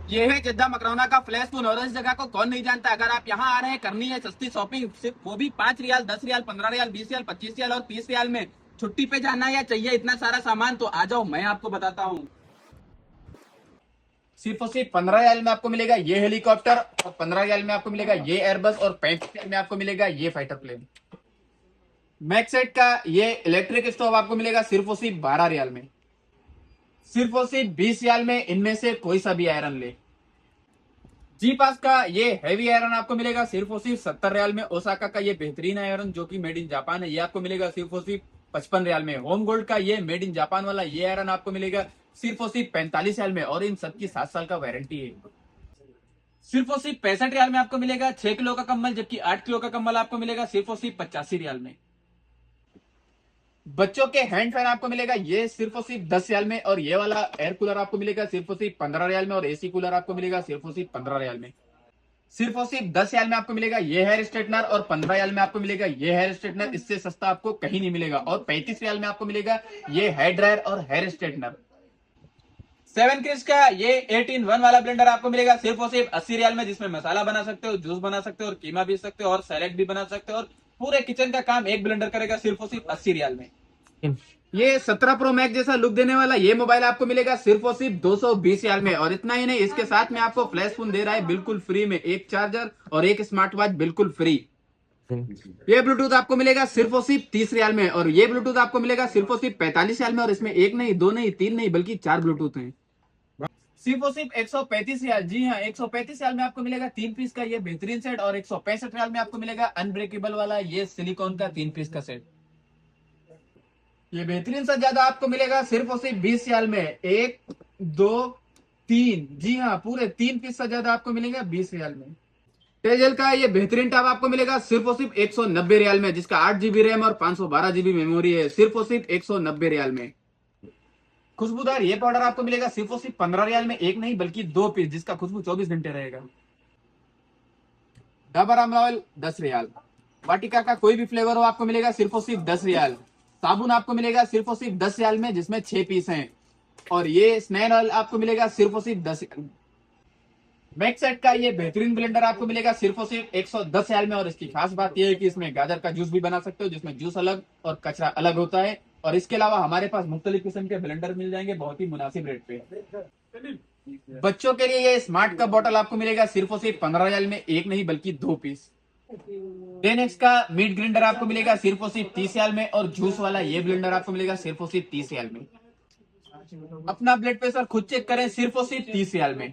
ये है जिद्दा मकरौना का फ्लैश फोन और इस जगह को कौन नहीं जानता। अगर आप यहाँ आ रहे हैं, करनी है सस्ती शॉपिंग, सिर्फ वो भी 5 रियाल, 10 रियाल, 15 रियाल, 20 रियाल, 25 रियाल और 30 रियाल में, छुट्टी पे जाना है या चाहिए इतना सारा सामान, तो आ जाओ, मैं आपको बताता हूँ। सिर्फ और सिर्फ 15 रियाल में आपको मिलेगा ये हेलीकॉप्टर, और 15 रियाल में आपको मिलेगा ये एयरबस, और 35 रियाल में आपको मिलेगा ये फाइटर प्लेन। मैक्सेट का ये इलेक्ट्रिक स्टोव आपको मिलेगा सिर्फ और सिर्फ 12 रियाल में। सिर्फ और सिर्फ 20 रियाल में इनमें से कोई सा भी आयरन ले। जी पास का ये हैवी आयरन आपको मिलेगा सिर्फ और सिर्फ 70 रियाल में। ओसाका का ये बेहतरीन आयरन जो कि मेड इन जापान है, ये आपको मिलेगा सिर्फ और सिर्फ 55 रियाल में। होम गोल्ड का ये मेड इन जापान वाला ये आयरन आपको मिलेगा सिर्फ और सिर्फ 45 रियाल में, और इन सबकी 7 साल का वारंटी है। सिर्फ और सिर्फ 65 रियाल में आपको मिलेगा 6 किलो का कम्बल, जबकि 8 किलो का कम्बल आपको मिलेगा सिर्फ और सिर्फ 85 रियाल में। बच्चों के हैंड फैन आपको मिलेगा ये सिर्फ और सिर्फ 10 रियाल में, और ये वाला एयर कूलर आपको मिलेगा सिर्फ और सिर्फ 15 रियाल में, और एसी कूलर आपको मिलेगा सिर्फ और सिर्फ 15 रियाल में। सिर्फ और सिर्फ 10 रियाल में आपको मिलेगा ये हेयर स्ट्रेटनर, और 15 रियाल में आपको मिलेगा ये हेयर स्ट्रेटनर। इससे सस्ता आपको कहीं नहीं मिलेगा। और 35 रियाल में आपको मिलेगा ये हेयर ड्रायर और हेयर स्ट्रेटनर। 7 क्रिस का ये 8 in 1 वाला ब्लेंडर आपको मिलेगा सिर्फ और सिर्फ 80 रियाल में, जिसमें मसाला बना सकते हो, जूस बना सकते हो, और कीमा भी सकते हो, और सैलेड भी बना सकते हो, और पूरे किचन का काम एक ब्लेंडर करेगा सिर्फ और सिर्फ 80 रियाल में। ये 17 प्रो मैक्स जैसा लुक देने वाला ये मोबाइल आपको मिलेगा सिर्फ और सिर्फ 220 रियाल में। और इतना ही नहीं, इसके साथ में आपको फ्लैश फोन दे रहा है बिल्कुल फ्री में, एक चार्जर और एक स्मार्ट वॉच बिल्कुल फ्री। ये ब्लूटूथ आपको मिलेगा सिर्फ और सिर्फ 30 रियाल में, और ये ब्लूटूथ आपको मिलेगा सिर्फ और सिर्फ 45 रियाल में, और इसमें एक नहीं, दो नहीं, तीन नहीं, बल्कि 4 ब्लूटूथ हैं। सिर्फ और सिर्फ 135 रियाल, जी हाँ, 135 रियाल में आपको मिलेगा 3 पीस का ये बेहतरीन सेट, और 165 रियाल में आपको मिलेगा अनब्रेकेबल वाला ये सिलिकॉन का 3 पीस का सेट। ये बेहतरीन सा ज्यादा आपको मिलेगा सिर्फ और सिर्फ 20 रियाल में। एक, दो, तीन, जी हाँ, पूरे 3 पीस सा ज्यादा आपको मिलेगा 20 रियाल में। टेजल का ये बेहतरीन टैब आपको मिलेगा सिर्फ और सिर्फ 190 रियाल में, जिसका 8 GB रैम और 512 GB मेमोरी है, सिर्फ और सिर्फ 190 रियाल में। खुशबूदार ये पाउडर आपको मिलेगा सिर्फ और सिर्फ 15 रियाल में, एक नहीं बल्कि 2 पीस, जिसका खुशबू 24 घंटे रहेगा। डाबर आमला ऑयल 10 रियाल। वाटिका का कोई भी फ्लेवर हो आपको मिलेगा सिर्फ और सिर्फ 10 रियाल। साबुन आपको मिलेगा सिर्फ और सिर्फ 10 रियाल में, जिसमें 6 पीस हैं। और ये स्नैन ऑयल आपको मिलेगा सिर्फ और सिर्फ 10। मैक्सेट का ये बेहतरीन ब्लेंडर आपको मिलेगा सिर्फ और सिर्फ 110 रियाल में, और इसकी खास बात यह है कि इसमें गाजर का जूस भी बना सकते हो, जिसमें जूस अलग और कचरा अलग होता है। और इसके अलावा हमारे पास मुख्तलिफ किस्म के ब्लेंडर मिल जाएंगे बहुत ही मुनासिब रेट पे। बच्चों के लिए ये स्मार्ट का बॉटल आपको मिलेगा सिर्फ और सिर्फ 15 रियाल में, एक नहीं बल्कि 2 पीस। डेनेक्स का मीट ग्राइंडर आपको मिलेगा सिर्फ और सिर्फ 30 रियाल में, और जूस वाला ये ब्लेंडर आपको मिलेगा सिर्फ और सिर्फ 30 रियाल में। अपना ब्लड प्रेशर खुद चेक करें सिर्फ और सिर्फ 30 रियाल में।